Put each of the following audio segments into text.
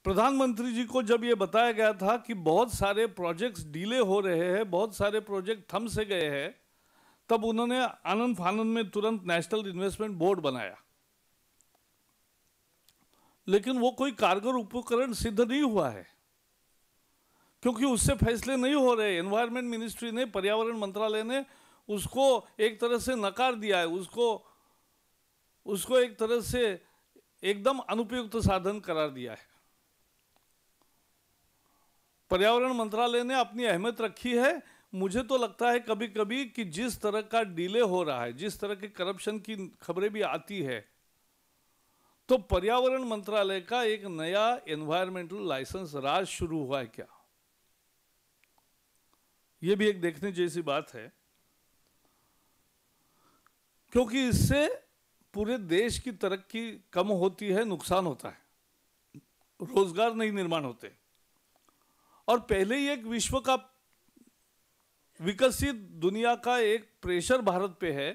प्रधानमंत्री जी को जब ये बताया गया था कि बहुत सारे प्रोजेक्ट्स डिले हो रहे हैं, बहुत सारे प्रोजेक्ट थम से गए हैं, तब उन्होंने आनंद फानंद में तुरंत नेशनल इन्वेस्टमेंट बोर्ड बनाया। लेकिन वो कोई कारगर उपकरण सिद्ध नहीं हुआ है, क्योंकि उससे फैसले नहीं हो रहे। एनवायरमेंट मिनिस्ट्री ने, पर्यावरण मंत्रालय ने उसको एक तरह से नकार दिया है, उसको एक तरह से एकदम अनुपयुक्त साधन करार दिया है। पर्यावरण मंत्रालय ने अपनी अहमियत रखी है। मुझे तो लगता है कभी कभी कि जिस तरह का डिले हो रहा है, जिस तरह के करप्शन की खबरें भी आती है, तो पर्यावरण मंत्रालय का एक नया एनवायरमेंटल लाइसेंस राज शुरू हुआ है क्या, यह भी एक देखने जैसी बात है। क्योंकि इससे पूरे देश की तरक्की कम होती है, नुकसान होता है, रोजगार नहीं निर्माण होते। और पहले ही एक विश्व का विकसित दुनिया का एक प्रेशर भारत पे है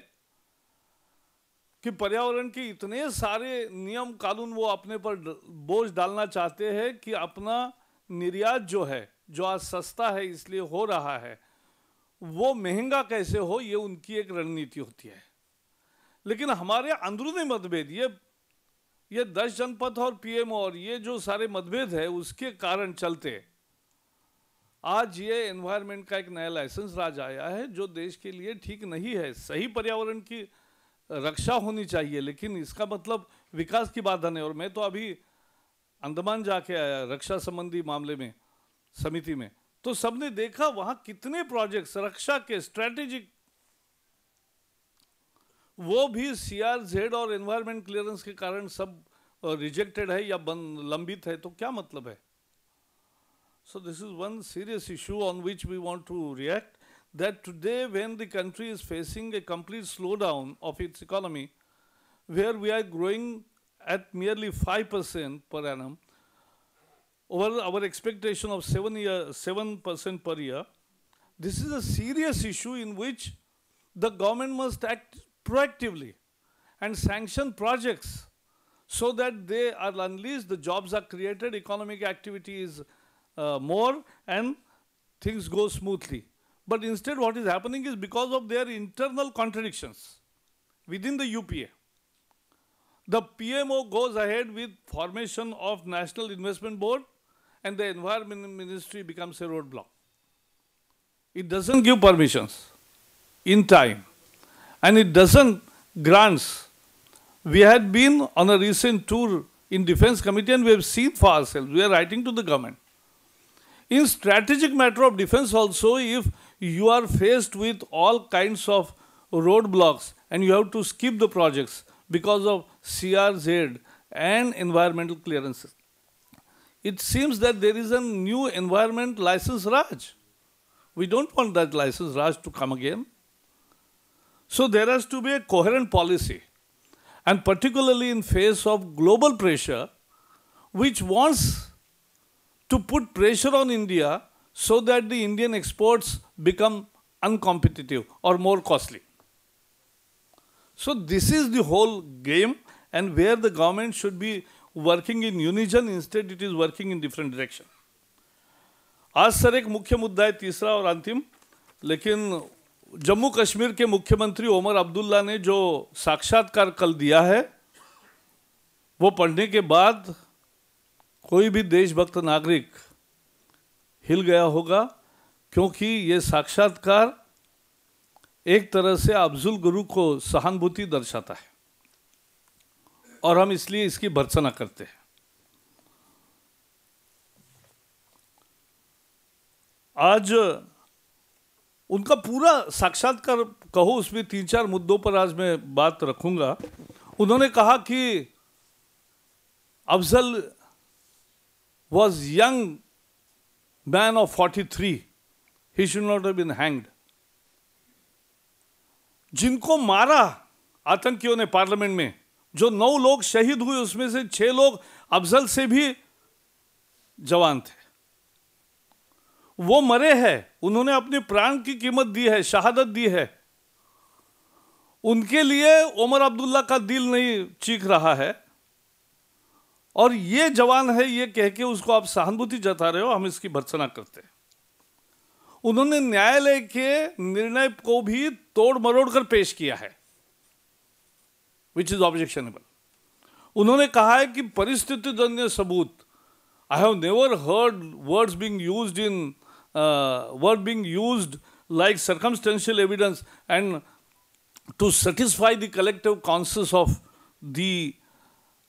कि पर्यावरण के इतने सारे नियम कानून वो अपने पर बोझ डालना चाहते हैं कि अपना निर्यात जो है, जो आज सस्ता है इसलिए हो रहा है, वो महंगा कैसे हो, ये उनकी एक रणनीति होती है। लेकिन हमारे अंदरूनी मतभेद, ये 10 जनपद और पीएम और ये जो सारे मतभेद है, उसके कारण चलते आज ये एनवायरनमेंट का एक नया लाइसेंस राज आया है, जो देश के लिए ठीक नहीं है। सही पर्यावरण की रक्षा होनी चाहिए, लेकिन इसका मतलब विकास की बाधा नहीं। और मैं तो अभी अंडमान जाके आया रक्षा संबंधी मामले में, समिति में, तो सबने देखा वहां कितने प्रोजेक्ट्स रक्षा के स्ट्रेटेजिक, वो भी सीआरजेड और एनवायरमेंट क्लियरेंस के कारण सब रिजेक्टेड है या लंबित है। तो क्या मतलब है? So this is one serious issue on which we want to react, that today when the country is facing a complete slowdown of its economy, where we are growing at merely 5% per annum, over our expectation of 7% per year, this is a serious issue in which the government must act proactively and sanction projects so that they are unleashed, the jobs are created, economic activity is more, and things go smoothly. But instead what is happening is, because of their internal contradictions within the UPA, the PMO goes ahead with formation of National Investment Board and the Environment Ministry becomes a roadblock. It doesn't give permissions in time and it doesn't grants. We had been on a recent tour in Defense Committee and we have seen for ourselves, we are writing to the government. In strategic matter of defense also, if you are faced with all kinds of roadblocks and you have to skip the projects because of CRZ and environmental clearances, it seems that there is a new environment license Raj. We don't want that license Raj to come again. So there has to be a coherent policy, and particularly in face of global pressure, which wants to put pressure on India so that the Indian exports become uncompetitive or more costly. So this is the whole game, and where the government should be working in unison, instead it is working in different direction. आज sir एक मुख्य मुद्दा है, तीसरा और अंतिम, लेकिन जम्मू कश्मीर के मुख्यमंत्री ओमर अब्दुल्ला ने जो साक्षात्कार कल दिया है, वो पढ़ने के बाद कोई भी देशभक्त नागरिक हिल गया होगा, क्योंकि ये साक्षात्कार एक तरह से अफजल गुरु को सहानुभूति दर्शाता है और हम इसलिए इसकी भर्त्सना करते हैं। आज उनका पूरा साक्षात्कार कहो, उसमें 3-4 मुद्दों पर आज मैं बात रखूंगा। उन्होंने कहा कि Afzal was young man of 43, he should not have been hanged. जिनको मारा आतंकियों ने पार्लियामेंट में, जो 9 लोग शहीद हुए, उसमें से 6 लोग अफजल से भी जवान थे, वो मरे हैं, उन्होंने अपने प्राण की कीमत दी है, शहादत दी है। उनके लिए ओमर अब्दुल्ला का दिल नहीं चीख रहा है। और ये जवान है ये कह के उसको आप सहानुभूति जता रहे हो, हम इसकी भर्त्सना करते हैं। उन्होंने न्यायालय के निर्णय को भी तोड़ मरोड़ कर पेश किया है, विच इज ऑब्जेक्शनेबल। उन्होंने कहा है कि परिस्थिति जन्य सबूत, I have never heard words being used in word being used like circumstantial evidence and to satisfy the collective conscience of the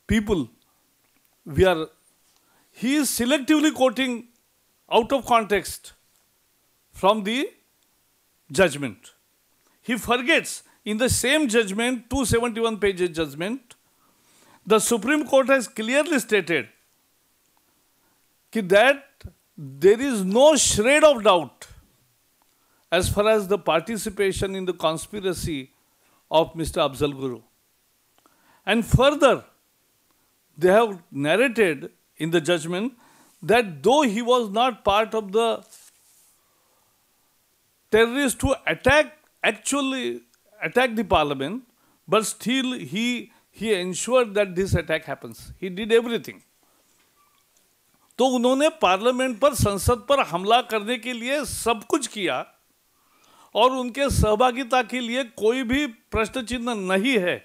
people. He is selectively quoting out of context from the judgment. He forgets in the same judgment, 271 pages judgment, the Supreme Court has clearly stated that there is no shred of doubt as far as the participation in the conspiracy of Mr. Afzal Guru. And further, they have narrated in the judgment that though he was not part of the terrorists who actually attacked the parliament, but still he ensured that this attack happens. He did everything. तो उन्होंने parliament पर, संसद पर हमला करने के लिए सब कुछ किया और उनके सहभागिता के लिए कोई भी प्रश्न चिन्ह नहीं है।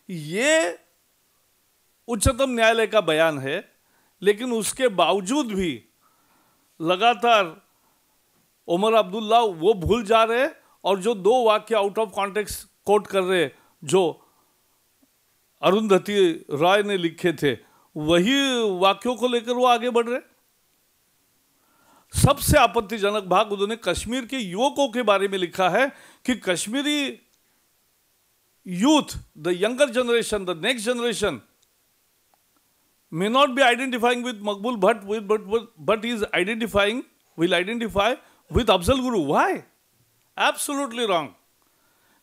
ये उच्चतम न्यायालय का बयान है, लेकिन उसके बावजूद भी लगातार उमर अब्दुल्ला वो भूल जा रहे और जो दो वाक्य आउट ऑफ कॉन्टेक्स्ट कोट कर रहे जो अरुंधति रॉय ने लिखे थे, वही वाक्यों को लेकर वो आगे बढ़ रहे। सबसे आपत्तिजनक भाग उन्होंने कश्मीर के युवकों के बारे में लिखा है कि Kashmiri youth, the younger generation, the next generation may not be identifying with Maqbul Bhatt, but is will identify with Afzal Guru. Why? Absolutely wrong.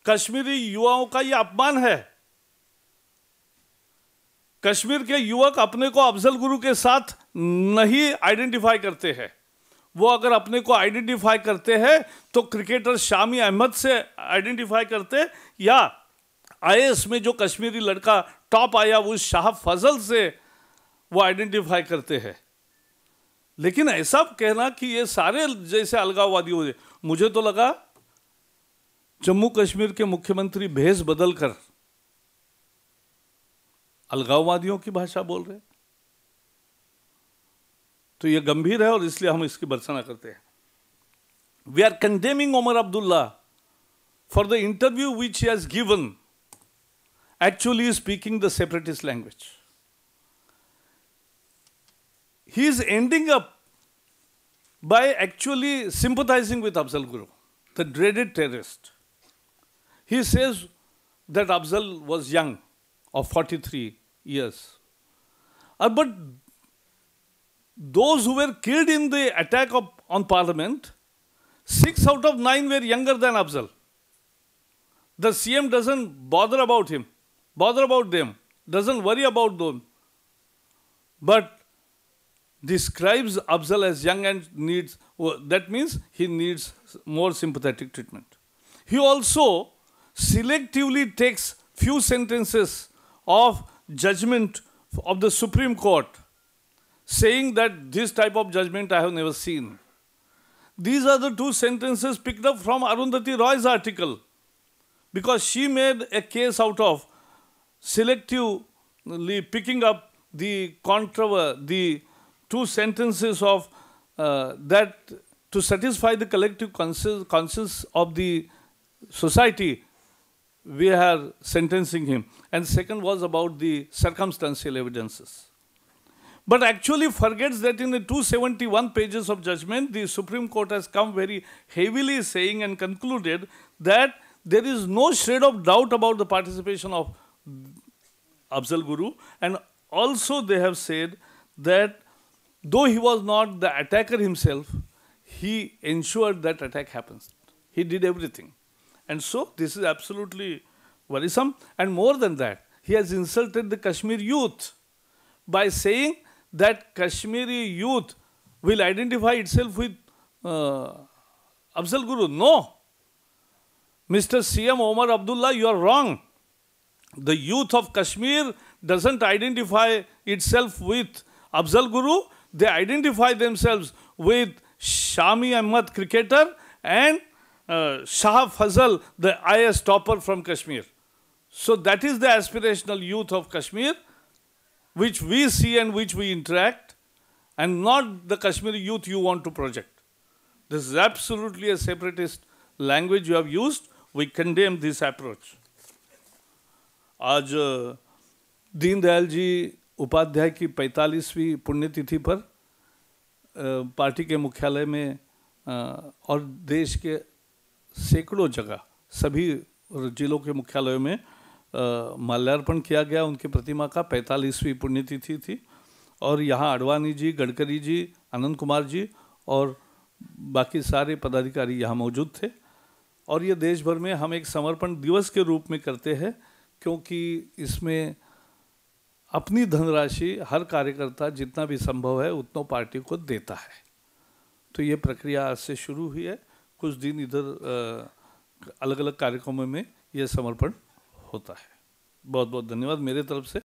Kashmiri युवाओं का यह अपमान है। कश्मीर के युवक अपने को अफजल गुरु के साथ नहीं आइडेंटिफाई करते हैं। वो अगर अपने को आइडेंटिफाई करते हैं तो क्रिकेटर शामी अहमद से आइडेंटिफाई करते, या आईएएस में जो कश्मीरी लड़का टॉप आया उस शाह फजल से वो आइडेंटिफाई करते हैं। लेकिन ऐसा कहना कि ये सारे जैसे अलगाववादी हो गए, मुझे तो लगा जम्मू कश्मीर के मुख्यमंत्री भेष बदलकर अलगाववादियों की भाषा बोल रहे, तो यह गंभीर है और इसलिए हम इसकी भर्त्सना करते हैं। We are condemning Omar Abdullah for the interview which he has given actually speaking the separatist language. He is ending up by actually sympathizing with Afzal Guru, the dreaded terrorist. He says that Afzal was young, of 43 years. But those who were killed in the attack on Parliament, 6 out of 9 were younger than Afzal. The CM doesn't bother about him, bother about them, doesn't worry about them, but describes Afzal as young and needs, that means he needs more sympathetic treatment. He also selectively takes few sentences of judgment of the Supreme Court, saying that this type of judgment I have never seen. These are the 2 sentences picked up from Arundhati Roy's article, because she made a case out of selectively picking up the 2 sentences of that to satisfy the collective conscience of the society, we are sentencing him. And second was about the circumstantial evidences. But actually forgets that in the 271 pages of judgment, the Supreme Court has come very heavily saying and concluded that there is no shred of doubt about the participation of Afzal Guru. And also they have said that though he was not the attacker himself, he ensured that attack happens. He did everything. And so this is absolutely worrisome. And more than that, he has insulted the Kashmir youth by saying that Kashmiri youth will identify itself with Afzal Guru. No. Mr. CM Omar Abdullah, you are wrong. The youth of Kashmir doesn't identify itself with Afzal Guru, they identify themselves with Shami Ahmad cricketer and Shah Fazal, the IS topper from Kashmir. So that is the aspirational youth of Kashmir, which we see and which we interact, and not the Kashmiri youth you want to project. This is absolutely a separatist language you have used. We condemn this approach. आज दीनदयाल जी उपाध्याय की 45वीं पुण्यतिथि पर party के मुख्यालय में और देश के सैकड़ों जगह सभी जिलों के मुख्यालयों में माल्यार्पण किया गया उनकी प्रतिमा का। 45वीं पुण्यतिथि थी और यहाँ आडवाणी जी, गडकरी जी, आनंद कुमार जी और बाकी सारे पदाधिकारी यहाँ मौजूद थे। और ये देश भर में हम एक समर्पण दिवस के रूप में करते हैं, क्योंकि इसमें अपनी धनराशि हर कार्यकर्ता जितना भी संभव है उतना पार्टी को देता है। तो ये प्रक्रिया आज से शुरू हुई है। कुछ दिन इधर अलग अलग कार्यक्रमों में ये समर्पण होता है। बहुत बहुत धन्यवाद मेरे तरफ से।